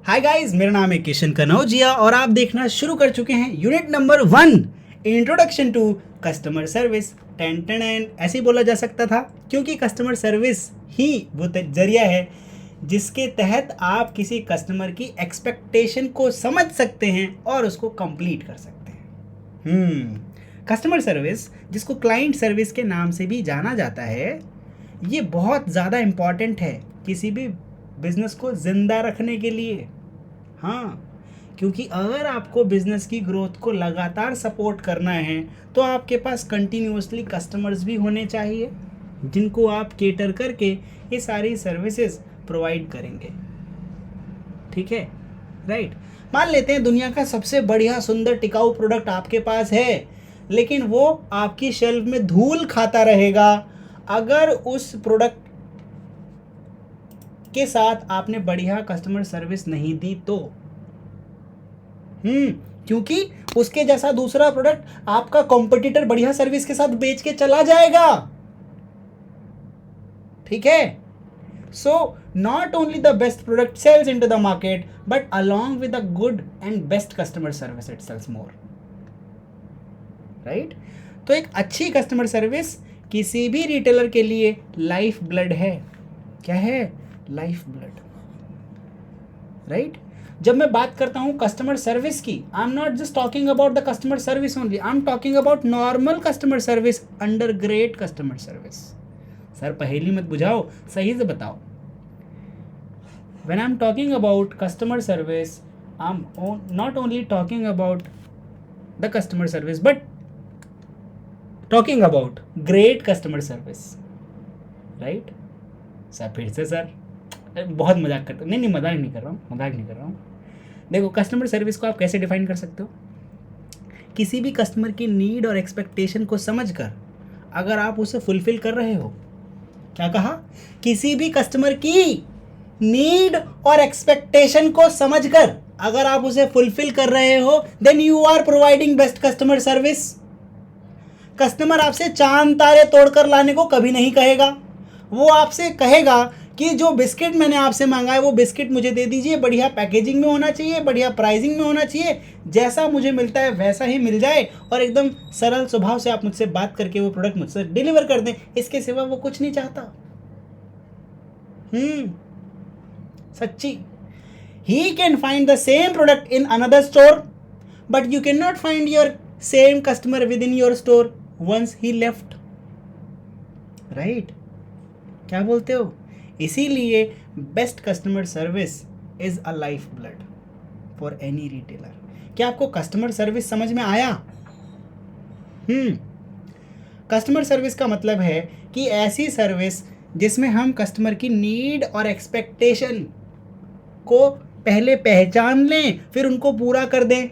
Hi guys, मेरा नाम है किशन कनौजिया और आप देखना शुरू कर चुके हैं unit number 1, introduction to customer service. Ten ten ऐसे ही बोला जा सकता था क्योंकि कस्टमर सर्विस ही वो जरिया है जिसके तहत आप किसी कस्टमर की एक्सपेक्टेशन को समझ सकते हैं और उसको कंप्लीट कर सकते हैं। कस्टमर सर्विस, जिसको क्लाइंट सर्विस के नाम से भी जाना जाता है, ये बहुत ज़्यादा इम्पॉर्टेंट है किसी भी बिजनेस को ज़िंदा रखने के लिए। हाँ, क्योंकि अगर आपको बिजनेस की ग्रोथ को लगातार सपोर्ट करना है तो आपके पास कंटिन्यूसली कस्टमर्स भी होने चाहिए जिनको आप केटर करके ये सारी सर्विसेज प्रोवाइड करेंगे। ठीक है, राइट। मान लेते हैं दुनिया का सबसे बढ़िया सुंदर टिकाऊ प्रोडक्ट आपके पास है, लेकिन वो आपकी शेल्फ में धूल खाता रहेगा अगर उस प्रोडक्ट के साथ आपने बढ़िया कस्टमर सर्विस नहीं दी तो। क्योंकि उसके जैसा दूसरा प्रोडक्ट आपका कॉम्पिटिटर बढ़िया सर्विस के साथ बेच के चला जाएगा। ठीक है, so not only the best product sells into the market but along with the good and best customer service it sells more, right. तो एक अच्छी कस्टमर सर्विस किसी भी रिटेलर के लिए लाइफ ब्लड है। क्या है? Life blood, right. जब मैं बात करता हूं कस्टमर सर्विस की, I am not just talking about the customer service only, I am talking about normal customer service under great customer service. Sir पहेली मत बुझाओ, सही से बताओ। When I am talking about customer service, I am not only talking about the customer service but talking about great customer service, right. Sir फिर से sir बहुत मजाक करता हूँ। नहीं, मजाक नहीं कर रहा हूँ। देखो, कस्टमर सर्विस को आप कैसे डिफाइन कर सकते हो? किसी भी कस्टमर की नीड और एक्सपेक्टेशन को समझकर अगर आप उसे फुलफिल कर रहे हो। क्या कहा? किसी भी कस्टमर की नीड और एक्सपेक्टेशन को समझकर अगर आप उसे फुलफिल कर रहे हो then you are providing best customer service. Customer आपसे चांद तारे तोड़कर लाने को कभी नहीं कहेगा। वो आपसे कहेगा कि जो बिस्किट मैंने आपसे मांगा है वो बिस्किट मुझे दे दीजिए, बढ़िया पैकेजिंग में होना चाहिए, बढ़िया प्राइसिंग में होना चाहिए, जैसा मुझे मिलता है वैसा ही मिल जाए और एकदम सरल स्वभाव से आप मुझसे बात करके वो प्रोडक्ट मुझसे डिलीवर कर दें। इसके सिवा वो कुछ नहीं चाहता। सच्ची। He can find the same product in another store but you can not find your same customer within your store once he left, right. क्या बोलते हो? इसीलिए best customer service is a life blood for any retailer. क्या आपको customer service समझ में आया? Customer service का मतलब है कि ऐसी सर्विस जिसमें हम कस्टमर की नीड और एक्सपेक्टेशन को पहले पहचान लें फिर उनको पूरा कर दें।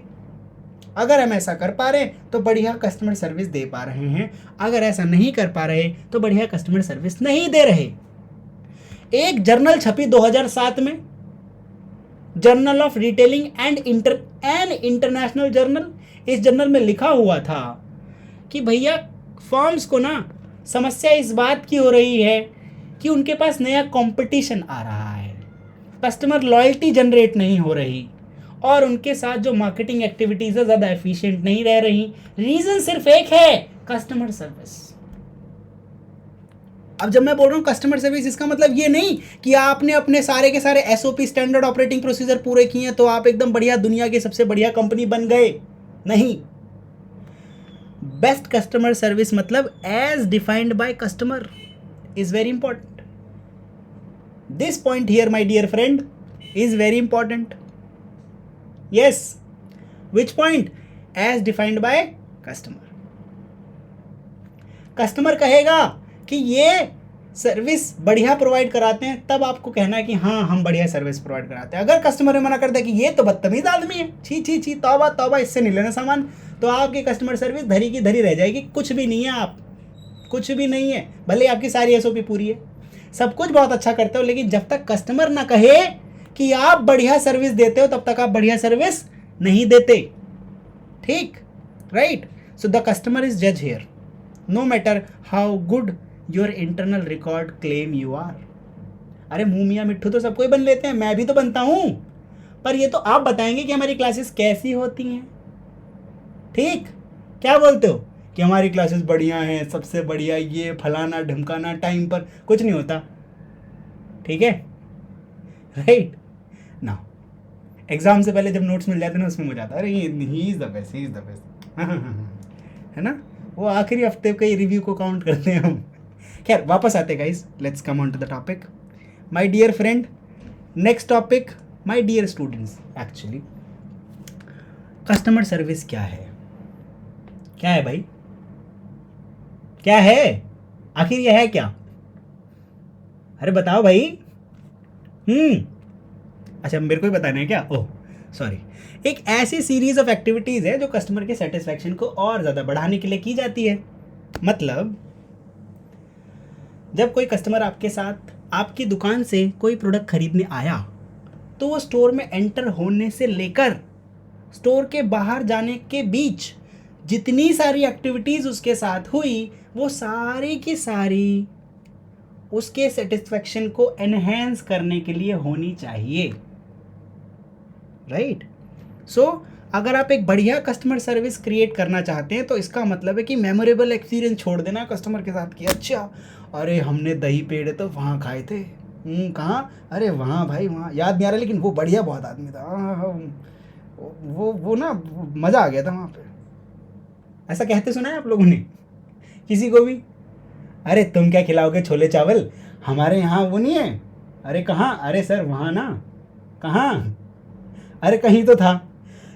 अगर हम ऐसा कर पा रहे हैं तो बढ़िया कस्टमर सर्विस दे पा रहे हैं, अगर ऐसा नहीं कर पा रहे तो बढ़िया कस्टमर सर्विस नहीं दे रहे। एक जर्नल छपी 2007 में, journal of retailing and international journal. इस जर्नल में लिखा हुआ था कि भैया फर्म्स को ना समस्या इस बात की हो रही है कि उनके पास नया कंपटीशन आ रहा है, कस्टमर लॉयल्टी जनरेट नहीं हो रही और उनके साथ जो मार्केटिंग एक्टिविटीज है ज़्यादा एफिशिएंट नहीं रह रही। रीज़न सिर्फ एक है, कस्टमर सर्विस। अब जब मैं बोल रहा हूँ कस्टमर सर्विस, इसका मतलब ये नहीं कि आपने अपने सारे के सारे एसओपी स्टैंडर्ड ऑपरेटिंग प्रोसीजर पूरे किए हैं तो आप एकदम बढ़िया दुनिया की सबसे बढ़िया कंपनी बन गए। नहीं, बेस्ट कस्टमर सर्विस मतलब as defined by customer is very important. This point here my dear friend is very important. Yes, which point? As defined by customer. Customer कहेगा कि ये सर्विस बढ़िया प्रोवाइड कराते हैं तब आपको कहना है कि हाँ हम बढ़िया सर्विस प्रोवाइड कराते हैं। अगर कस्टमर मना कर दे कि ये तो बदतमीज आदमी है, छी छी छी, तौबा तौबा, इससे नहीं लेना सामान, तो आपकी कस्टमर सर्विस धरी की धरी रह जाएगी। कुछ भी नहीं है, आप कुछ भी नहीं है। भले आपकी सारी एसओपी पूरी है, सब कुछ बहुत अच्छा करते हो, लेकिन जब तक कस्टमर ना कहे कि आप बढ़िया सर्विस देते हो तब तक आप बढ़िया सर्विस नहीं देते। ठीक, right. So the customer is जज here no matter how good your internal record claim you are. अरे मुंह मियाँ मिट्ठू तो सब कोई बन लेते हैं, मैं भी तो बनता हूँ। पर ये तो आप बताएंगे कि हमारी क्लासेस कैसी होती हैं। ठीक, क्या बोलते हो कि हमारी क्लासेस बढ़िया हैं, सबसे बढ़िया, ये फलाना ढमकाना, टाइम पर, कुछ नहीं होता। ठीक है, राइट ना। एग्जाम से पहले जब नोट्स मिल जाते हैं ना, उसमें मजा आता है, अरे he is the best, he is the best, है ना। वो आखिरी हफ्ते के रिव्यू को काउंट करते हैं हम। खैर वापस आते guys, let's come on to the topic. My dear friend, next topic, my dear students, actually customer service क्या है? क्या है भाई, क्या है आखिर, यह है क्या? अरे बताओ भाई। अच्छा, मेरे को ही बताना है क्या? Oh sorry. एक ऐसी सीरीज ऑफ एक्टिविटीज है जो कस्टमर के सेटिस्फैक्शन को और ज़्यादा बढ़ाने के लिए की जाती है। मतलब जब कोई कस्टमर आपके साथ आपकी दुकान से कोई प्रोडक्ट खरीदने आया, तो वो स्टोर में एंटर होने से लेकर स्टोर के बाहर जाने के बीच जितनी सारी एक्टिविटीज़ उसके साथ हुई, वो सारी की सारी उसके सेटिस्फैक्शन को एनहेंस करने के लिए होनी चाहिए, राइट। सो अगर आप एक बढ़िया कस्टमर सर्विस क्रिएट करना चाहते हैं, तो इसका मतलब है कि मेमोरेबल एक्सपीरियंस छोड़ देना कस्टमर के साथ कि अच्छा, अरे हमने दही पेड़े तो वहाँ खाए थे, कहाँ, अरे वहाँ भाई, वहाँ याद नहीं आ रहा, लेकिन वो बढ़िया बहुत आदमी था, वो ना मज़ा आ गया था वहाँ पे। ऐसा कहते सुना है आप लोगों ने किसी को भी? अरे तुम क्या खिलाओगे, छोले चावल, हमारे यहाँ वो नहीं है। अरे कहाँ, अरे सर वहाँ ना, कहाँ, अरे कहीं तो था,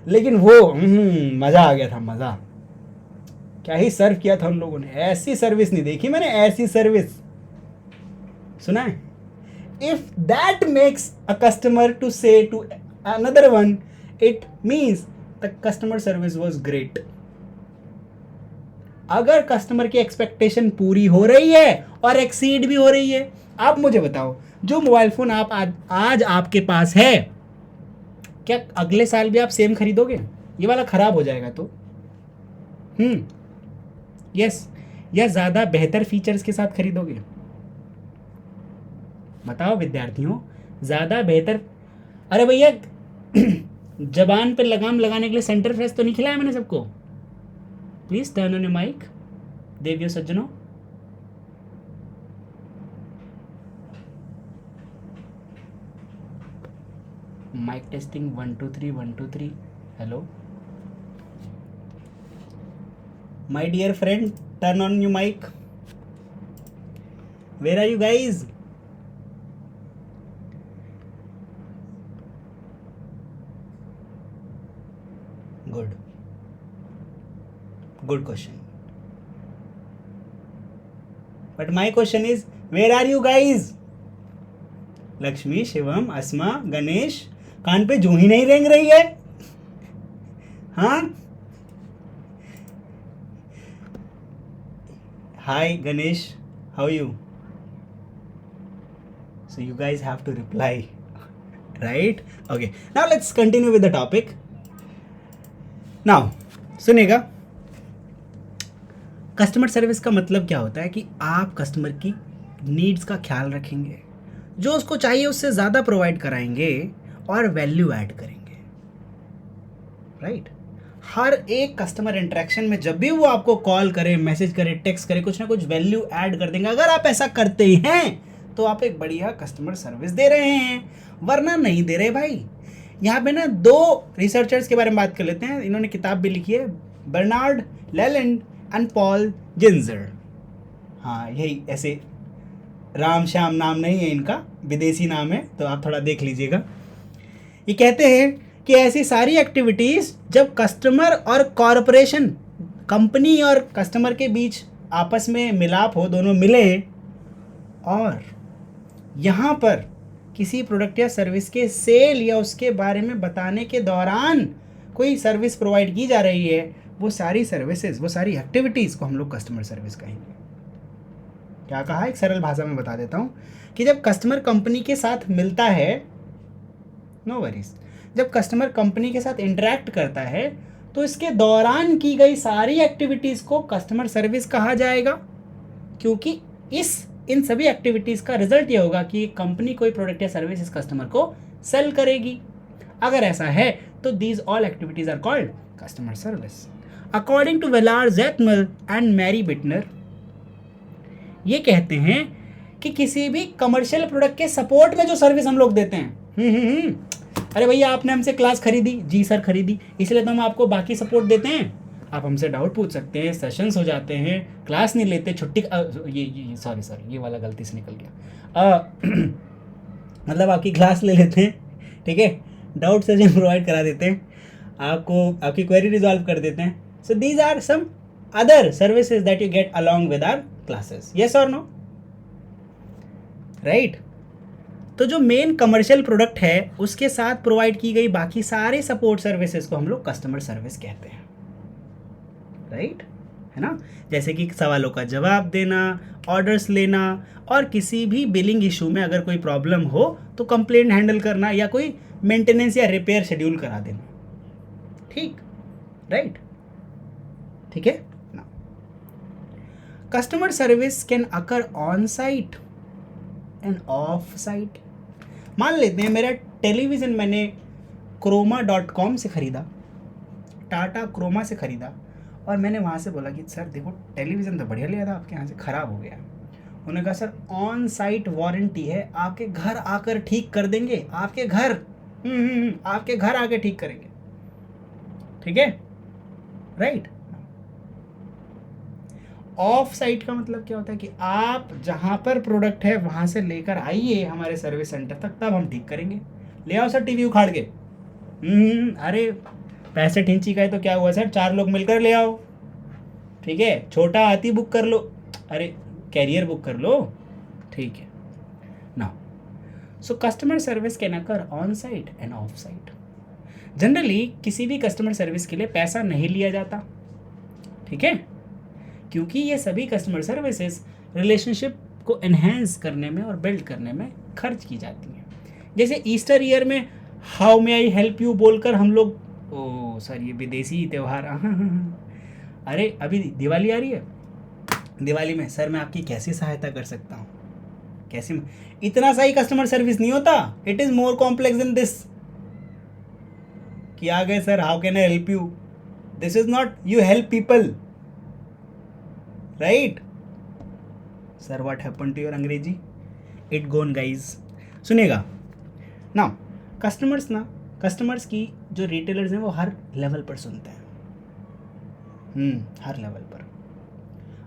लेकिन वो मज़ा आ गया था, मज़ा। क्या ही सर्व किया था उन लोगों ने, ऐसी सर्विस नहीं देखी मैंने, ऐसी सर्विस। सुना है? If that makes a customer to say to another one, it means the customer service was great. अगर कस्टमर की एक्सपेक्टेशन पूरी हो रही है और एक्सीड भी हो रही है, आप मुझे बताओ, जो मोबाइल फोन आप आज आपके पास है, क्या अगले साल भी आप सेम खरीदोगे? ये वाला खराब हो जाएगा तो यस, या ज़्यादा बेहतर फीचर्स के साथ खरीदोगे? बताओ विद्यार्थियों, ज़्यादा बेहतर। अरे भैया जबान पे लगाम लगाने के लिए सेंटर फ्रेश तो नहीं खिलाया मैंने सबको? Please turn on your mic, देवियों सज्जनों। Mic testing 1 2 3 1 2 3। Hello my dear friend, turn on your mic. Where are you guys? Good, good question, but my question is, where are you guys? Lakshmi, Shivam, Asma, Ganesh, कान पे जूं ही नहीं रेंग रही है? हाँ, hi Ganesh, how are you? So you guys have to reply, right? Okay, now let's continue with the topic. Now सुनिएगा, कस्टमर सर्विस का मतलब क्या होता है कि आप कस्टमर की नीड्स का ख्याल रखेंगे, जो उसको चाहिए उससे ज़्यादा प्रोवाइड कराएंगे और वैल्यू ऐड करेंगे, राइट। हर एक कस्टमर इंटरेक्शन में जब भी वो आपको कॉल करे, मैसेज करे, टेक्स्ट करे, कुछ ना कुछ वैल्यू ऐड कर देंगे। अगर आप ऐसा करते हैं तो आप एक बढ़िया कस्टमर सर्विस दे रहे हैं, वरना नहीं दे रहे भाई। यहाँ पे ना दो रिसर्चर्स के बारे में बात कर लेते हैं, इन्होंने किताब भी लिखी है, Bernard Leland and Paul Ginger. हाँ, यही ऐसे राम श्याम नाम नहीं है इनका, विदेशी नाम है, तो आप थोड़ा देख लीजिएगा। ये कहते हैं कि ऐसी सारी एक्टिविटीज़ जब कस्टमर और कॉरपोरेशन, कंपनी और कस्टमर के बीच आपस में मिलाप हो, दोनों मिले, और यहाँ पर किसी प्रोडक्ट या सर्विस के सेल या उसके बारे में बताने के दौरान कोई सर्विस प्रोवाइड की जा रही है, वो सारी सर्विसेज, वो सारी एक्टिविटीज़ को हम लोग कस्टमर सर्विस कहेंगे। क्या कहा, एक सरल भाषा में बता देता हूँ कि जब कस्टमर कंपनी के साथ मिलता है, नो वरीज, जब कस्टमर कंपनी के साथ इंटरेक्ट करता है, तो इसके दौरान की गई सारी एक्टिविटीज़ को कस्टमर सर्विस कहा जाएगा, क्योंकि इन सभी एक्टिविटीज़ का रिजल्ट ये होगा कि कंपनी कोई प्रोडक्ट या सर्विस इस कस्टमर को सेल करेगी। अगर ऐसा है तो these all activities are called customer service. According to Valarie Zeithaml and Mary Bitner, ये कहते हैं कि किसी भी कमर्शियल प्रोडक्ट के सपोर्ट में जो सर्विस हम लोग देते हैं, अरे भैया आपने हमसे क्लास खरीदी, जी सर खरीदी, इसलिए तो हम आपको बाकी सपोर्ट देते हैं। आप हमसे डाउट पूछ सकते हैं, सेशंस हो जाते हैं, क्लास नहीं लेते, छुट्टी ये सॉरी ये वाला गलती से निकल गया। मतलब आपकी क्लास ले लेते हैं, ठीक है, डाउट सेशन प्रोवाइड करा देते हैं, आपको आपकी क्वेरी रिजॉल्व कर देते हैं। So these are some other services that you get along with our classes, yes और नो, राइट। तो जो मेन कमर्शियल प्रोडक्ट है उसके साथ प्रोवाइड की गई बाकी सारे सपोर्ट सर्विसेज को हम लोग कस्टमर सर्विस कहते हैं, राइट, है ना। जैसे कि सवालों का जवाब देना, ऑर्डर्स लेना, और किसी भी बिलिंग इशू में अगर कोई प्रॉब्लम हो तो कंप्लेंट हैंडल करना या कोई मेंटेनेंस या रिपेयर शेड्यूल करा देना, ठीक, राइट, ठीक है ना। Customer service can occur on site end of site. मान लेते हैं मेरा टेलीविज़न मैंने croma.com से ख़रीदा, टाटा क्रोमा से ख़रीदा, और मैंने वहाँ से बोला कि सर देखो टेलीविज़न तो बढ़िया लिया था, आपके यहाँ से ख़राब हो गया। उन्होंने कहा सर ऑन साइट वारंटी है, आपके घर आकर ठीक कर देंगे, आपके घर आपके घर आके ठीक करेंगे, ठीक है, राइट। ऑफ साइट का मतलब क्या होता है कि आप जहाँ पर प्रोडक्ट है वहाँ से लेकर आइए हमारे सर्विस सेंटर तक, तब हम ठीक करेंगे। ले आओ सर टीवी उखाड़ के, अरे 65 इंची का है तो क्या हुआ सर, 4 लोग मिलकर ले आओ, ठीक है, छोटा हाथी बुक कर लो, अरे कैरियर बुक कर लो, ठीक है ना। So customer service can occur on site end of site. Generally किसी भी कस्टमर सर्विस के लिए पैसा नहीं लिया जाता, ठीक है, क्योंकि ये सभी कस्टमर सर्विसेज रिलेशनशिप को एनहेंस करने में और बिल्ड करने में खर्च की जाती हैं। जैसे ईस्टर ईयर में how may I help you बोलकर हम लोग, ओ सर ये विदेशी त्यौहार, अरे अभी दिवाली आ रही है, दिवाली में सर मैं आपकी कैसी सहायता कर सकता हूँ, कैसे, इतना सा ही कस्टमर सर्विस नहीं होता, it is more complex than this. कि आ गए sir how can I help you, this is not you help people, right. Sir what happen to your अंग्रेजी, इट गोन गाइज। सुनेगा ना, कस्टमर्स की जो रिटेलर्स हैं वो हर लेवल पर सुनते हैं, हर लेवल पर।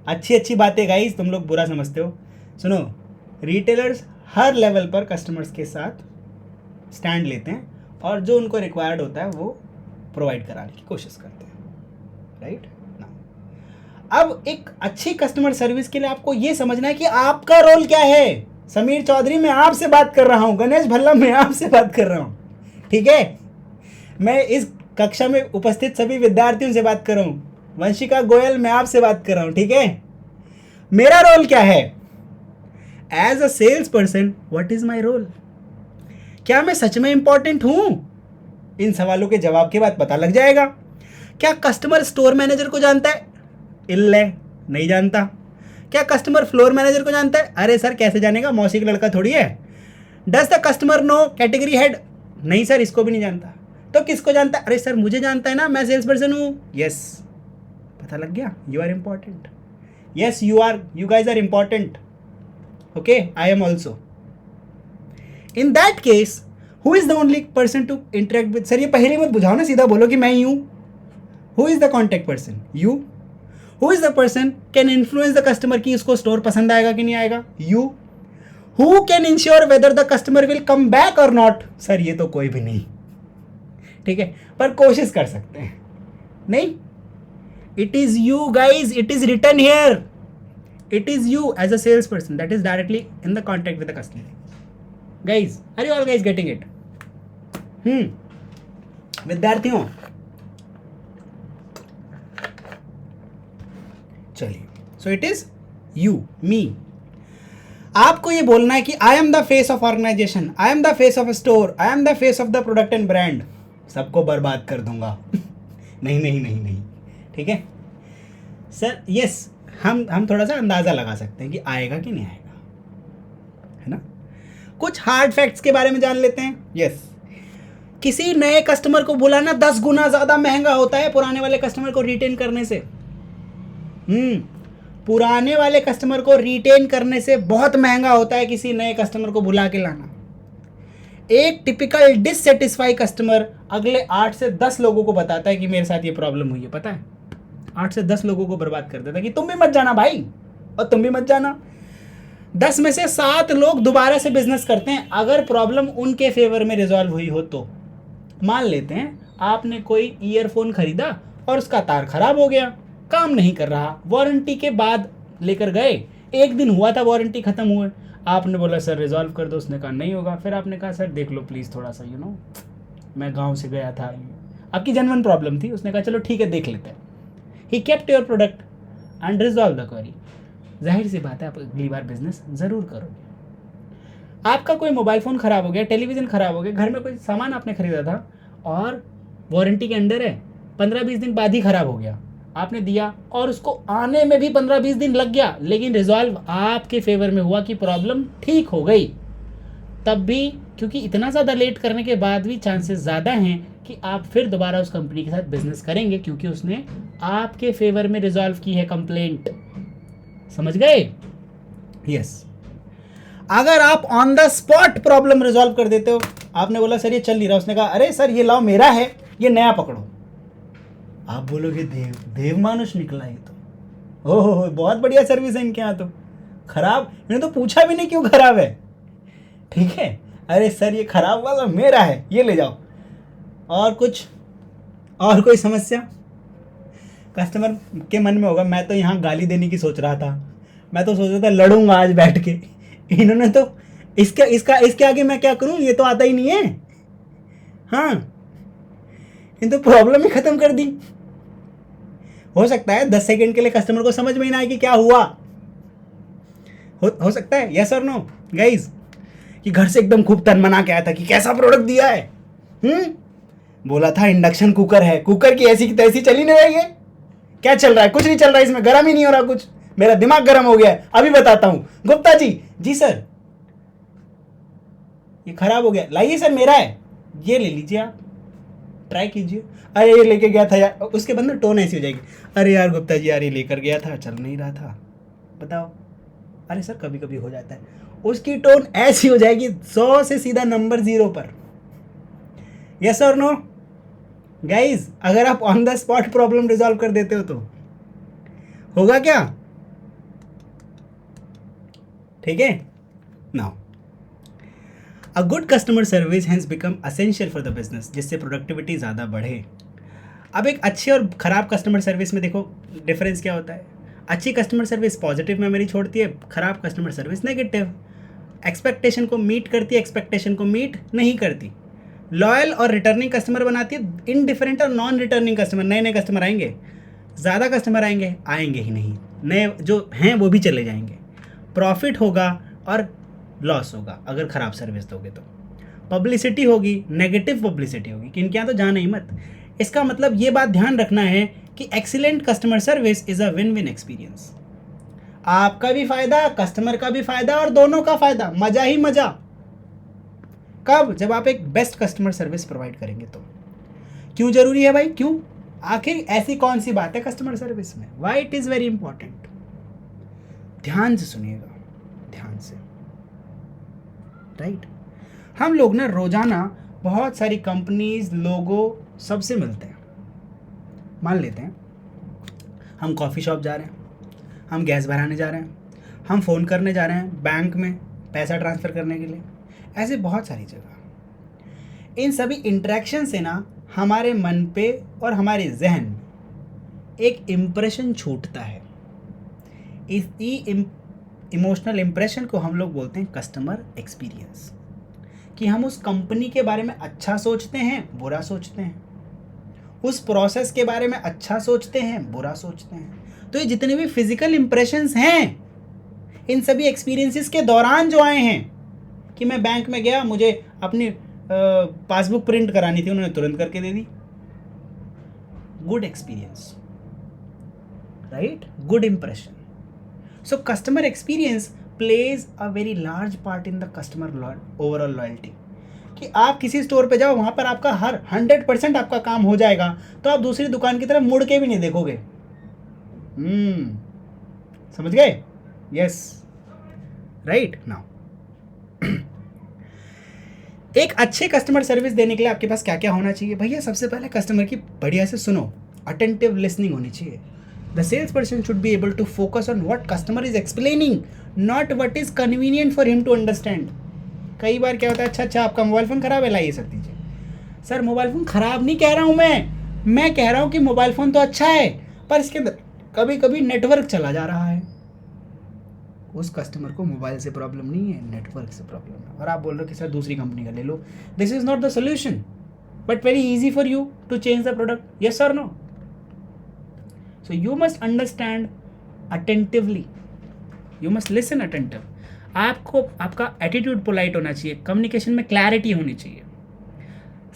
अच्छी बातें गाइज, तुम लोग बुरा समझते हो, सुनो, रिटेलर्स हर लेवल पर कस्टमर्स के साथ स्टैंड लेते हैं और जो उनको रिक्वायर्ड होता है वो प्रोवाइड कराने की कोशिश करते हैं, राइट ना। अब एक अच्छी कस्टमर सर्विस के लिए आपको ये समझना है कि आपका रोल क्या है। समीर चौधरी मैं आपसे बात कर रहा हूँ, गणेश भल्ला मैं आपसे बात कर रहा हूँ, ठीक है, मैं इस कक्षा में उपस्थित सभी विद्यार्थियों से बात कर रहा हूँ, वंशिका गोयल मैं आपसे बात कर रहा हूँ, ठीक है। मेरा रोल क्या है as a sales person, what is my role, क्या मैं सच में इंपॉर्टेंट हूं? इन सवालों के जवाब के बाद पता लग जाएगा। क्या कस्टमर स्टोर मैनेजर को जानता है? इल्ले नहीं जानता। क्या कस्टमर फ्लोर मैनेजर को जानता है? अरे सर कैसे जानेगा, मौसी का लड़का थोड़ी है। Does the customer know category head? नहीं सर इसको भी नहीं जानता। तो किसको जानता है? अरे सर मुझे जानता है ना, मैं सेल्स पर्सन हूँ। यस, पता लग गया, you are important. Yes you guys are important, okay, I am also. In that case, who is the only person to interact with? Sir ये पहले मत बुझाओ ना, सीधा बोलो कि मैं ही हूँ। Who is the contact person? You. Who is the person can influence the customer कि उसको स्टोर पसंद आएगा कि नहीं आएगा? You. Who can ensure whether the customer will come back or not? Sir ये तो कोई भी नहीं, ठीक है, पर कोशिश कर सकते हैं। नहीं, it is you guys, it is written here. It is you as a salesperson that is directly in the contact with the customer. Guys, are you all guys getting it? विद्यार्थियों चलिए, so it is you, me. आपको ये बोलना है कि I am the face of organisation, I am the face of store, I am the face of the product and brand. सबको बर्बाद कर दूंगा। नहीं नहीं नहीं नहीं, ठीक है सर। यस, हम थोड़ा सा अंदाजा लगा सकते हैं कि आएगा कि नहीं आएगा, है ना। कुछ हार्ड फैक्ट्स के बारे में जान लेते हैं। यस, किसी नए कस्टमर को बुलाना 10 गुना ज़्यादा महंगा होता है पुराने वाले कस्टमर को रिटेन करने से। पुराने वाले कस्टमर को रिटेन करने से बहुत महंगा होता है किसी नए कस्टमर को बुला के लाना। एक टिपिकल डिससेटिस्फाई कस्टमर अगले 8 से 10 लोगों को बताता है कि मेरे साथ ये प्रॉब्लम हुई है, पता है 8 से 10 लोगों को बर्बाद कर देता है कि तुम भी मत जाना भाई और तुम भी मत जाना। 10 में से 7 लोग दोबारा से बिजनेस करते हैं अगर प्रॉब्लम उनके फेवर में रिजॉल्व हुई हो तो। मान लेते हैं आपने कोई ईयरफोन खरीदा और उसका तार खराब हो गया, काम नहीं कर रहा, वारंटी के बाद लेकर गए, 1 दिन हुआ था वारंटी खत्म हुए, आपने बोला सर रिजॉल्व कर दो, उसने कहा नहीं होगा। फिर आपने कहा सर देख लो प्लीज़ थोड़ा सा मैं गांव से गया था, आपकी जेन्युइन प्रॉब्लम थी। उसने कहा चलो ठीक है देख लेते हैं। He kept your product and resolve the query. जाहिर सी बात है आप अगली बार बिजनेस ज़रूर करोगे। आपका कोई मोबाइल फ़ोन ख़राब हो गया, टेलीविज़न ख़राब हो गया, घर में कोई सामान आपने ख़रीदा था और वारंटी के अंडर है, 15-20 दिन बाद ही ख़राब हो गया, आपने दिया और उसको आने में भी 15-20 दिन लग गया, लेकिन रिजॉल्व आपके फेवर में हुआ कि प्रॉब्लम ठीक हो गई। तब भी क्योंकि इतना ज़्यादा लेट करने के बाद भी चांसेस ज़्यादा हैं कि आप फिर दोबारा उस कंपनी के साथ बिजनेस करेंगे क्योंकि उसने आपके फेवर में रिजॉल्व की है कंप्लेंट। समझ गए? यस। अगर आप on the spot problem resolve कर देते हो, आपने बोला सर ये चल नहीं रहा, उसने कहा अरे सर ये लाओ मेरा है, ये नया पकड़ो, आप बोलोगे देव मानुष निकला ये तो, ओहो बहुत बढ़िया सर्विस है इनके यहाँ तो, खराब मैंने तो पूछा भी नहीं क्यों खराब है, ठीक है, अरे सर ये खराब वाला मेरा है, ये ले जाओ। और कुछ और कोई समस्या? कस्टमर के मन में होगा मैं तो यहाँ गाली देने की सोच रहा था, मैं तो सोच रहा था लड़ूंगा आज बैठ के, इन्होंने तो इसके आगे मैं क्या करूँ, ये तो आता ही नहीं है। हाँ इन तो प्रॉब्लम ही खत्म कर दी। हो सकता है 10 सेकंड के लिए कस्टमर को समझ में ही ना आए कि क्या हुआ, हो सकता है यस और नो गाइज, कि घर से एकदम खूब तन मना के आया था कि कैसा प्रोडक्ट दिया है, बोला था इंडक्शन कुकर है, कुकर की ऐसी की तैसी चली नहीं रही है, क्या चल रहा है, कुछ नहीं चल रहा है इसमें, गर्म ही नहीं हो रहा कुछ, मेरा दिमाग गर्म हो गया है, अभी बताता हूं। गुप्ता जी सर ये खराब हो गया, लाइए सर मेरा है, ये ले लीजिए आप ट्राई कीजिए। अरे ये लेके गया था यार, उसके बाद ना टोन ऐसी हो जाएगी, अरे यार गुप्ता जी यार ये लेकर गया था चल नहीं रहा था, बताओ, अरे सर कभी कभी हो जाता है, उसकी टोन ऐसी हो जाएगी 100 से सीधा नंबर 0 पर। यस और नो गाइज? अगर आप on the spot problem resolve कर देते हो तो होगा क्या? ठीक है। Now a good customer service has become essential for the business, जिससे प्रोडक्टिविटी ज़्यादा बढ़े। अब एक अच्छी और ख़राब कस्टमर सर्विस में देखो डिफरेंस क्या होता है। अच्छी कस्टमर सर्विस पॉजिटिव मेमोरी छोड़ती है, ख़राब कस्टमर सर्विस नेगेटिव, एक्सपेक्टेशन को मीट करती है, एक्सपेक्टेशन को मीट नहीं करती। लॉयल और रिटर्निंग कस्टमर बनाती है, इनडिफरेंट और नॉन रिटर्निंग कस्टमर। नए नए कस्टमर आएंगे, ज़्यादा कस्टमर आएंगे ही नहीं, नए जो हैं वो भी चले जाएंगे। प्रॉफिट होगा और लॉस होगा अगर ख़राब सर्विस दोगे तो। पब्लिसिटी होगी, नेगेटिव पब्लिसिटी होगी कि इनके यहाँ तो जाना ही मत। इसका मतलब ये बात ध्यान रखना है कि excellent customer service is a win win experience. आपका भी फ़ायदा, कस्टमर का भी फ़ायदा और दोनों का फ़ायदा, मज़ा ही मज़ा। कब? जब आप एक बेस्ट कस्टमर सर्विस प्रोवाइड करेंगे तो। क्यों ज़रूरी है भाई, क्यों? आखिर ऐसी कौन सी बात है कस्टमर सर्विस में? Why it is very important? ध्यान से सुनिएगा, ध्यान से, राइट। हम लोग ना रोज़ाना बहुत सारी कंपनीज, लोगो सबसे मिलते हैं। मान लेते हैं हम कॉफ़ी शॉप जा रहे हैं, हम गैस भराने जा रहे हैं, हम फ़ोन करने जा रहे हैं बैंक में पैसा ट्रांसफ़र करने के लिए, ऐसे बहुत सारी जगह। इन सभी इंटरेक्शन से ना हमारे मन पे और हमारे जहन में एक इम्प्रेशन छूटता है। इस इमोशनल इम्प्रेशन को हम लोग बोलते हैं कस्टमर एक्सपीरियंस, कि हम उस कंपनी के बारे में अच्छा सोचते हैं, बुरा सोचते हैं, उस प्रोसेस के बारे में अच्छा सोचते हैं, बुरा सोचते हैं। तो ये जितने भी फिजिकल इम्प्रेशंस हैं, इन सभी एक्सपीरियंसेस के दौरान जो आए हैं कि मैं बैंक में गया, मुझे अपनी पासबुक प्रिंट करानी थी, उन्होंने तुरंत करके दे दी, good experience, right, good impression. So customer experience plays a very large part in the customer overall loyalty, कि आप किसी स्टोर पे जाओ, वहाँ पर आपका हर 100% आपका काम हो जाएगा, तो आप दूसरी दुकान की तरफ मुड़ के भी नहीं देखोगे। समझ गए? Yes, right. नाउ एक अच्छे कस्टमर सर्विस देने के लिए आपके पास क्या क्या होना चाहिए भैया? सबसे पहले कस्टमर की बढ़िया से सुनो, अटेंटिव लिसनिंग होनी चाहिए। The sales person should be able to focus on what customer is explaining, not what is convenient for him to understand. कई बार क्या होता है, अच्छा आपका मोबाइल फ़ोन ख़राब है, लाइए सर दीजिए। सर मोबाइल फ़ोन ख़राब नहीं कह रहा हूँ मैं कह रहा हूँ कि मोबाइल फ़ोन तो अच्छा है, पर इसके अंदर कभी कभी नेटवर्क चला जा रहा है। उस कस्टमर को मोबाइल से प्रॉब्लम नहीं है, नेटवर्क से प्रॉब्लम है, और आप बोल रहे हो कि सर दूसरी कंपनी का ले लो। This is not the solution, but very easy for you to change the product. Yes और no? So you must understand attentively, you must listen attentive. आपको आपका एटीट्यूड पोलाइट होना चाहिए, कम्युनिकेशन में क्लैरिटी होनी चाहिए,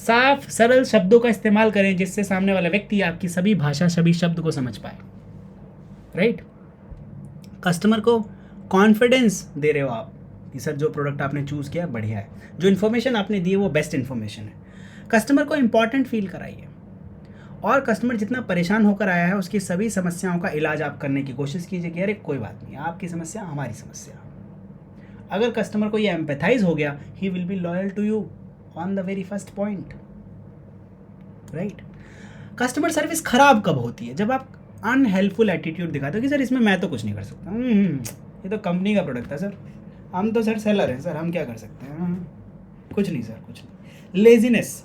साफ सरल शब्दों का इस्तेमाल करें जिससे सामने वाला व्यक्ति आपकी सभी भाषा, सभी शब्द को समझ पाए। राइट? कस्टमर को कॉन्फिडेंस दे रहे हो आप कि सर जो प्रोडक्ट आपने चूज़ किया बढ़िया है, जो इन्फॉर्मेशन आपने दी है वो बेस्ट इन्फॉर्मेशन है। कस्टमर को इम्पॉर्टेंट फील कराइए, और कस्टमर जितना परेशान होकर आया है उसकी सभी समस्याओं का इलाज आप करने की कोशिश कीजिए कि अरे कोई बात नहीं, आपकी समस्या हमारी समस्या। अगर कस्टमर को ये एम्पैथाइज हो गया, he will be loyal to you on the very first point. Right? Customer service खराब कब होती है? जब आप अनहेल्पफुल एटीट्यूड दिखाते हो कि सर इसमें मैं तो कुछ नहीं कर सकता, ये तो कंपनी का प्रोडक्ट है सर, हम तो सर सेलर हैं सर, हम क्या कर सकते हैं, कुछ नहीं सर, कुछ नहीं। लेजीनेस,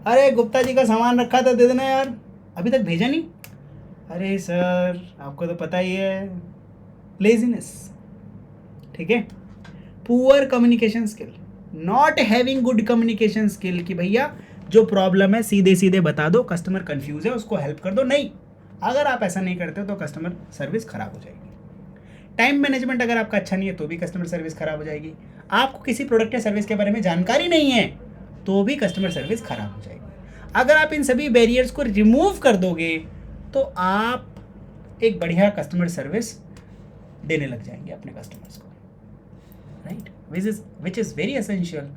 अरे गुप्ता जी का सामान रखा था, दे देना यार, अभी तक भेजा नहीं, अरे सर आपको तो पता ही है। लेजीनेस, ठीक है। Poor communication skill, not having good communication skill, कि भैया जो प्रॉब्लम है सीधे सीधे बता दो, कस्टमर कंफ्यूज है उसको हेल्प कर दो। नहीं, अगर आप ऐसा नहीं करते हो तो कस्टमर सर्विस खराब हो जाएगी। टाइम मैनेजमेंट अगर आपका अच्छा नहीं है तो भी कस्टमर सर्विस खराब हो जाएगी। आपको किसी प्रोडक्ट या सर्विस के बारे में जानकारी नहीं है तो भी कस्टमर सर्विस खराब हो जाएगी। अगर आप इन सभी बैरियर्स को रिमूव कर दोगे तो आप एक बढ़िया कस्टमर सर्विस देने लग जाएंगे अपने कस्टमर्स को। Right? Which is very essential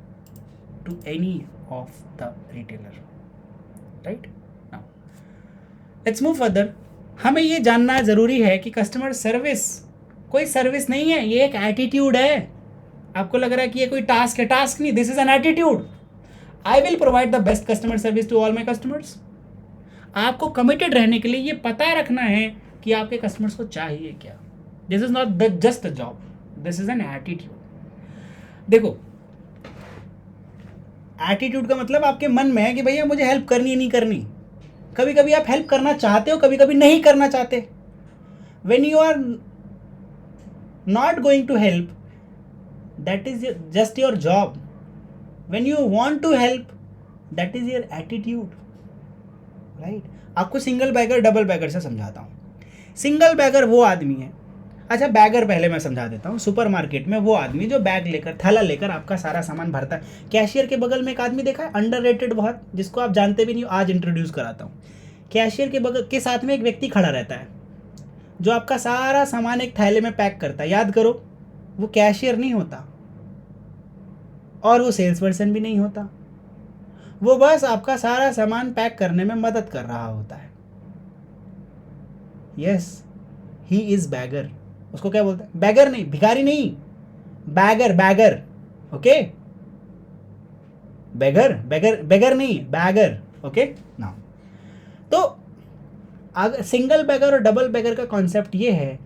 to any of the retailer. Right? Now let's move further. हमें ये जानना ज़रूरी है कि कस्टमर सर्विस कोई सर्विस नहीं है, ये एक एटीट्यूड है। आपको लग रहा है कि ये कोई टास्क है, टास्क नहीं, this is an attitude. I will provide the best customer service to all my customers. आपको कमिटेड रहने के लिए ये पता रखना है कि आपके कस्टमर्स को चाहिए क्या। This is not just a job, this is an attitude. देखो, एटीट्यूड का मतलब आपके मन में है कि भैया मुझे हेल्प करनी है नहीं करनी। कभी कभी आप हेल्प करना चाहते हो, कभी कभी नहीं करना चाहते। When you are not going to help, that is just your job. When you want to help, that is your attitude. Right? आपको सिंगल बैगर डबल बैगर से समझाता हूँ। सिंगल बैगर वो आदमी है, अच्छा बैगर पहले मैं समझा देता हूँ। सुपरमार्केट में वो आदमी जो बैग लेकर, थैला लेकर आपका सारा सामान भरता है। कैशियर के बगल में एक आदमी देखा है, अंडररेटेड बहुत, जिसको आप जानते भी नहीं, आज इंट्रोड्यूस कराता हूँ। कैशियर के बगल के साथ में एक व्यक्ति खड़ा रहता है जो आपका सारा सामान एक थैले में पैक करता है। याद करो, वो कैशियर नहीं होता और वो सेल्स पर्सन भी नहीं होता, वो बस आपका सारा सामान पैक करने में मदद कर रहा होता है। Yes, he is bagger. उसको क्या बोलते हैं? बैगर नहीं, भिखारी नहीं, bagger, bagger. Okay, bagger, bagger, bagger नहीं, बैगर। ओके नाउ, तो अगर सिंगल बैगर और डबल बैगर का कॉन्सेप्ट ये है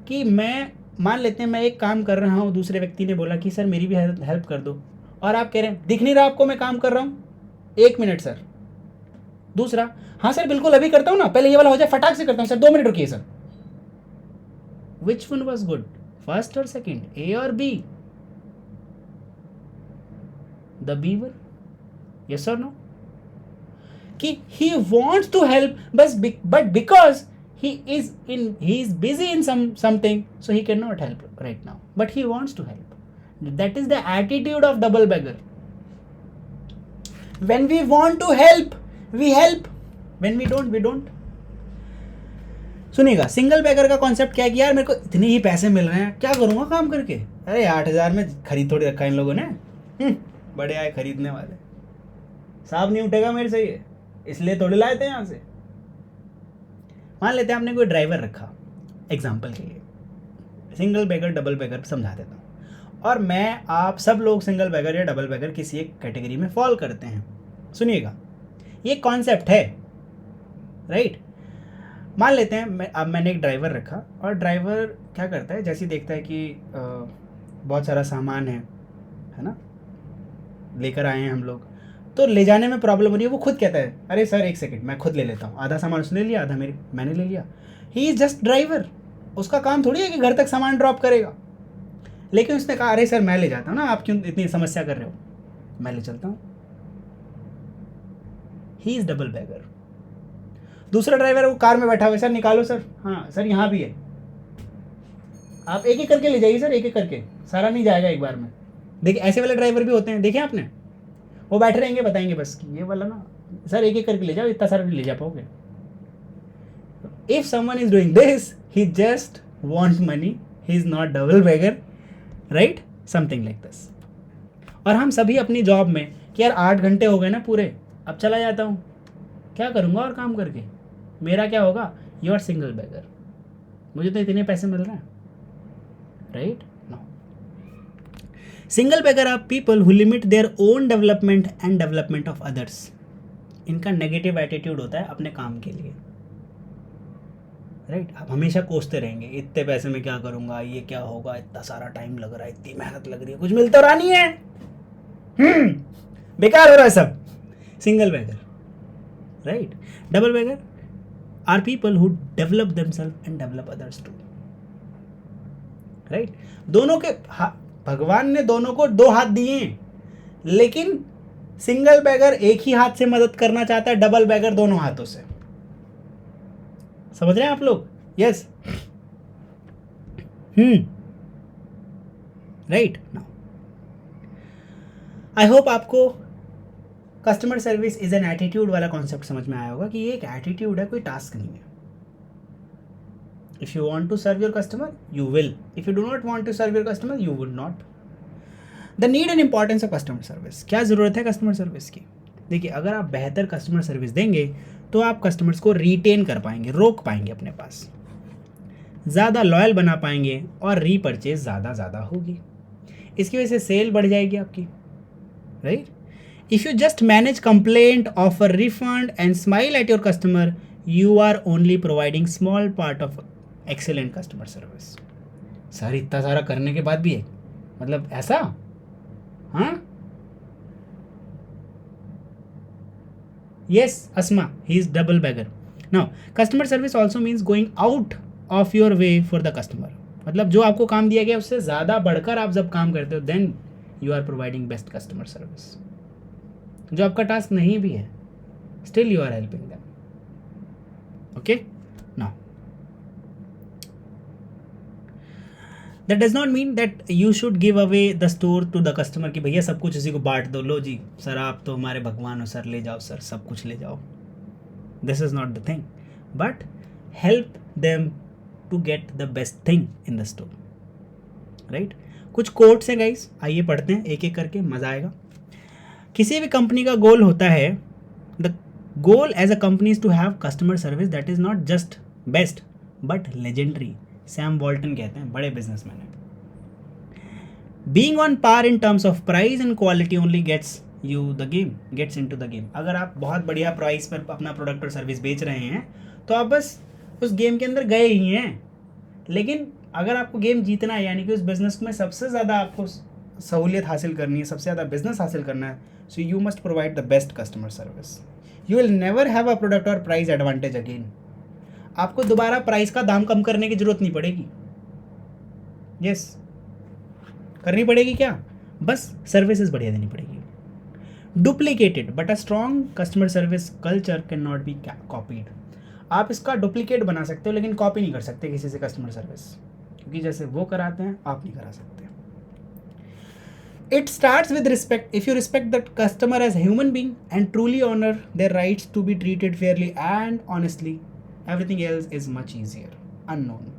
कि मैं मान लेते हैं मैं एक काम कर रहा हूँ, दूसरे व्यक्ति ने बोला कि सर मेरी भी हेल्प कर दो, और आप कह रहे हैं दिख नहीं रहा आपको मैं काम कर रहा हूँ, 1 मिनट सर। दूसरा, हाँ सर बिल्कुल अभी करता हूँ ना, पहले ये वाला हो जाए, फटाक से करता हूँ सर, 2 मिनट रुकिए sir. Which one was good, first और सेकेंड, ए और बी? The beaver? यस और नो? कि he wants to help, but because he is busy in something, so he cannot help right now, but he wants to help. That is the attitude of double beggar. When we want to help, we help. When we don't, we don't. सुनिएगा, single bagger का concept क्या है कि यार मेरे को इतने ही पैसे मिल रहे हैं, क्या करूँगा काम करके, अरे 8,000 में खरीद थोड़ी रखा है इन लोगों ने, बड़े आए खरीदने वाले, साहब नहीं उठेगा मेरे से ये, इसलिए थोड़ी लाए थे यहाँ से। मान लेते हैं आपने कोई ड्राइवर रखा, एग्जाम्पल के लिए, सिंगल बैगर डबल बैगर समझा देता हूँ, और मैं आप सब लोग सिंगल बैगर या डबल बैगर किसी एक कैटेगरी में फॉल करते हैं। सुनिएगा, ये कॉन्सेप्ट है, राइट। मान लेते हैं अब मैंने एक ड्राइवर रखा, और ड्राइवर क्या करता है, जैसे ही देखता है कि बहुत सारा सामान है ना, लेकर आए हैं हम लोग, तो ले जाने में प्रॉब्लम हो रही है, वो खुद कहता है अरे सर एक सेकंड मैं खुद ले लेता हूँ, आधा सामान उसने लिया आधा मैंने ले लिया। ही इज़ जस्ट ड्राइवर, उसका काम थोड़ी है कि घर तक सामान ड्रॉप करेगा। लेकिन उसने कहा अरे सर मैं ले जाता हूँ ना, आप क्यों इतनी समस्या कर रहे हो, मैं ले चलता हूँ। He is double bagger. दूसरा ड्राइवर वो कार में बैठा हुआ है, सर निकालो सर, हाँ सर यहाँ भी है, आप एक एक करके ले जाइए सर, एक एक करके, सारा नहीं जाएगा एक बार में। देखिए ऐसे वाले ड्राइवर भी होते हैं, देखे आपने, वो बैठे रहेंगे बताएंगे बस कि ये वाला ना सर एक एक करके ले जाओ, इतना सारा नहीं ले जा पाओगे। If someone is doing this, he just want money, he is not double bagger, right, something like this. और हम सभी अपनी जॉब में कि यार 8 घंटे हो गए ना पूरे, अब चला जाता हूँ, क्या करूँगा और काम करके, मेरा क्या होगा, यू आर सिंगल बैगर, मुझे तो इतने पैसे मिल रहे हैं, right. Single bagger are people who limit their own development and development of others. इनका नेगेटिव एटीट्यूड होता है अपने काम के लिए, राइट। आप हमेशा कोसते रहेंगे, इतने पैसे में क्या करूंगा, ये क्या होगा, इतना सारा टाइम लग रहा है, इतनी मेहनत लग रही है, कुछ मिल तो रहा नहीं है, बेकार हो रहा है सब। Single bagger, right. Double bagger are people who develop themselves and develop others too, right. दोनों के भगवान ने दोनों को 2 हाथ दिए हैं, लेकिन सिंगल बैगर एक ही हाथ से मदद करना चाहता है, डबल बैगर दोनों हाथों से। समझ रहे हैं आप लोग? Yes, right. Now I hope आपको customer service is an attitude वाला कॉन्सेप्ट समझ में आया होगा कि ये एक एटीट्यूड है, कोई टास्क नहीं है। If you want to serve your customer, you will. If you do not want to serve your customer, you would not. The need and importance of customer service. क्या ज़रूरत है कस्टमर सर्विस की? देखिए, अगर आप बेहतर कस्टमर सर्विस देंगे तो आप कस्टमर्स को रिटेन कर पाएंगे, रोक पाएंगे अपने पास, ज़्यादा लॉयल बना पाएंगे और रीपरचेज ज़्यादा होगी। इसकी वजह से सेल बढ़ जाएगी आपकी, right. If you just manage complaint, offer refund and smile at your customer, you are only providing small part of excellent customer service. Sir इतना सारा करने के बाद भी है, मतलब ऐसा, हाँ। Yes Asma, he is double bagger. Now customer service also means going out of your way for the customer. मतलब जो आपको काम दिया गया उससे ज़्यादा बढ़कर आप जब काम करते हो, then you are providing best customer service. जो आपका टास्क नहीं भी है, still you are helping them. Okay, now That does not mean that you should give away the store to the customer कि भैया सब कुछ उसी को बांट दो, लो जी सर आप तो हमारे भगवान हो सर, ले जाओ सर सब कुछ ले जाओ। This is not the thing, but help them to get the best thing in the store, right? कुछ कोट्स हैं गाइस, आइए पढ़ते हैं एक एक करके, मज़ा आएगा। किसी भी कंपनी का गोल होता है, the goal as a company is to have customer service that is not just best but legendary। Sam Walton कहते हैं, बड़े बिजनेसमैन हैं। Being on par in terms of price and quality only gets into the game. अगर आप बहुत बढ़िया price पर अपना प्रोडक्ट और सर्विस बेच रहे हैं तो आप बस उस गेम के अंदर गए ही हैं। लेकिन अगर आपको गेम जीतना है, यानी कि उस बिजनेस में सबसे ज़्यादा आपको सहूलियत हासिल करनी है, सबसे ज़्यादा बिजनेस हासिल करना है, सो you must provide the best customer service. You will never have a product और प्राइस एडवांटेज अगेन। आपको दोबारा प्राइस का दाम कम करने की जरूरत नहीं पड़ेगी। यस, करनी पड़ेगी क्या, बस सर्विसेज बढ़िया देनी पड़ेगी। Duplicated but a strong customer service culture can not be copied. आप इसका डुप्लीकेट बना सकते हो लेकिन कॉपी नहीं कर सकते किसी से कस्टमर सर्विस, क्योंकि जैसे वो कराते हैं आप नहीं करा सकते। It starts with respect. If you respect the customer as a human being and truly honor their rights to be treated fairly and honestly, everything else is much easier. Unknown.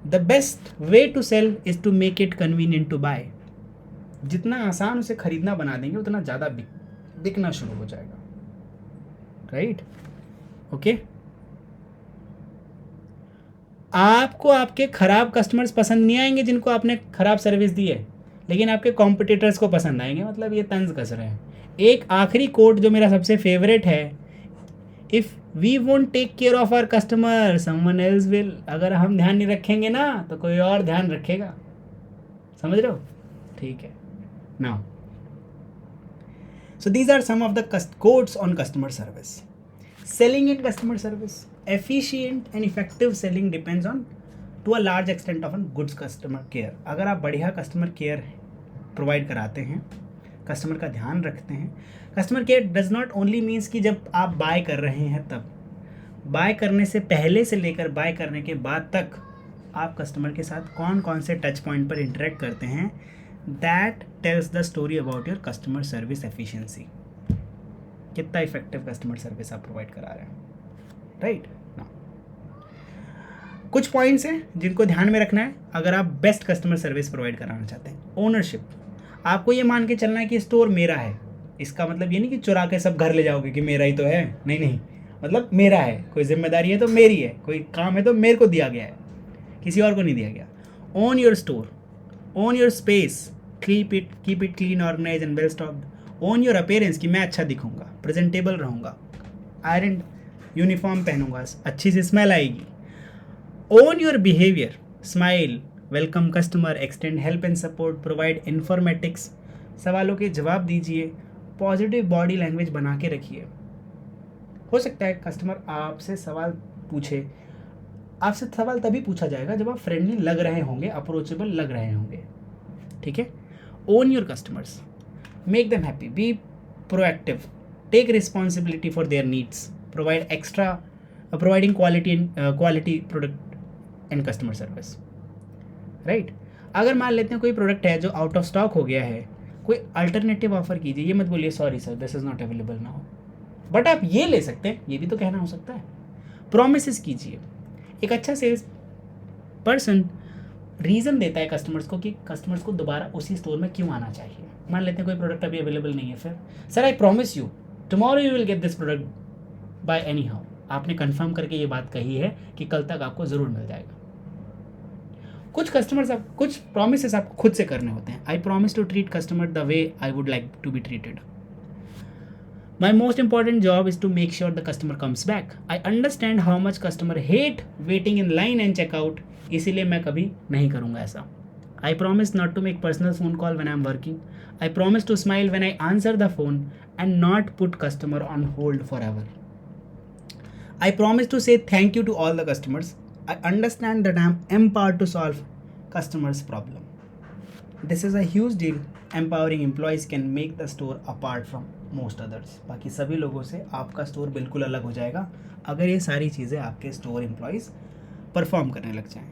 The best way to sell is to make it convenient to buy. जितना आसान उसे खरीदना बना देंगे उतना ज़्यादा बिकना शुरू हो जाएगा, राइट? ओके, आपको आपके ख़राब कस्टमर्स पसंद नहीं आएंगे जिनको आपने ख़राब सर्विस दी है, लेकिन आपके कॉम्पिटिटर्स को पसंद आएंगे, मतलब ये तंज कस रहे हैं। एक आखिरी कोट जो मेरा सबसे फेवरेट है, if we won't take care of our customer someone else will. अगर हम ध्यान नहीं रखेंगे ना तो कोई और ध्यान रखेगा, समझ रहे हो? ठीक है, now so these are some of the quotes on customer service. Selling in customer service, efficient and effective selling depends on to a large extent on good customer care. अगर आप बढ़िया कस्टमर केयर प्रोवाइड कराते हैं, customer का ध्यान रखते हैं, customer care does not only means कि जब आप बाय कर रहे हैं तब, बाय करने से पहले से लेकर बाय करने के बाद तक आप कस्टमर के साथ कौन कौन से टच पॉइंट पर इंटरेक्ट करते हैं, that tells the story about your customer service efficiency. कितना इफेक्टिव कस्टमर सर्विस आप प्रोवाइड करा रहे हैं, राइट? ना कुछ पॉइंट्स हैं जिनको ध्यान में रखना है अगर आप बेस्ट कस्टमर सर्विस प्रोवाइड कराना चाहते हैं। ओनरशिप, आपको ये मान के चलना है कि स्टोर मेरा है। इसका मतलब ये नहीं कि चुरा के सब घर ले जाओगे कि मेरा ही तो है, नहीं नहीं, मतलब मेरा है, कोई जिम्मेदारी है तो मेरी है, कोई काम है तो मेरे को दिया गया है, किसी और को नहीं दिया गया। Own your store, own your space, keep it clean, organise and well stocked. Own your appearance, कि मैं अच्छा दिखूंगा, प्रेजेंटेबल रहूँगा, आयरन यूनिफॉर्म पहनूंगा, अच्छी सी स्मेल आएगी। Own your behaviour, smile, welcome customer, extend help and support, provide informatics, सवालों के जवाब दीजिए, पॉजिटिव बॉडी लैंग्वेज बना के रखिए। हो सकता है कस्टमर आपसे सवाल पूछे, आपसे सवाल तभी पूछा जाएगा जब आप फ्रेंडली लग रहे होंगे, अप्रोचेबल लग रहे होंगे, ठीक है? Own your customers, make them happy, be proactive, take responsibility for their needs, providing quality product and customer service, right? अगर मान लेते हैं कोई प्रोडक्ट है जो आउट ऑफ स्टॉक हो गया है, कोई अल्टरनेटिव ऑफर कीजिए, ये मत बोलिए sorry sir this is not available now, but आप ये ले सकते हैं, ये भी तो कहना हो सकता है। प्रोमिसेस कीजिए। एक अच्छा सेल्स पर्सन रीज़न देता है कस्टमर्स को कि कस्टमर्स को दोबारा उसी स्टोर में क्यों आना चाहिए। मान लेते हैं कोई प्रोडक्ट अभी अवेलेबल नहीं है, फिर sir I promise you tomorrow you will get this product by any how, आपने कंफर्म करके ये बात कही है कि कल तक आपको ज़रूर मिल जाएगा। कुछ कस्टमर्स आप कुछ प्रॉमिसेस आपको खुद से करने होते हैं। I promise to treat customer the way I would like to be treated. My most important job is to make sure the customer comes back. I understand how much customer hate waiting in line and checkout. इसीलिए मैं कभी नहीं करूँगा ऐसा। I promise not to make personal phone call when I'm working. I promise to smile when I answer the phone and not put customer on hold forever. I promise to say thank you to all the customers. I understand that I'm empowered to solve customers' problem. This is a huge deal. Empowering employees can make the store apart from most others. बाकी सभी लोगों से आपका store बिल्कुल अलग हो जाएगा अगर ये सारी चीज़ें आपके स्टोर एम्प्लॉयज़ परफॉर्म करने लग जाएं,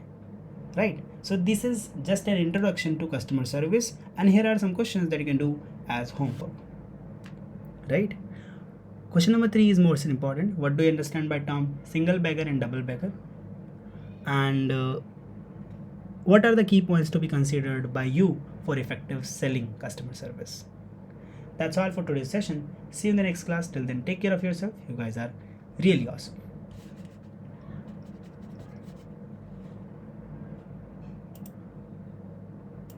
right? So this is just an introduction to customer service and here are some questions that you can do as homework, right? Question number 3 is most important. What do you understand by term single bagger and double bagger? And what are the key points to be considered by you for effective selling customer service? That's all for today's session. See you in the next class. Till then, take care of yourself. You guys are really awesome.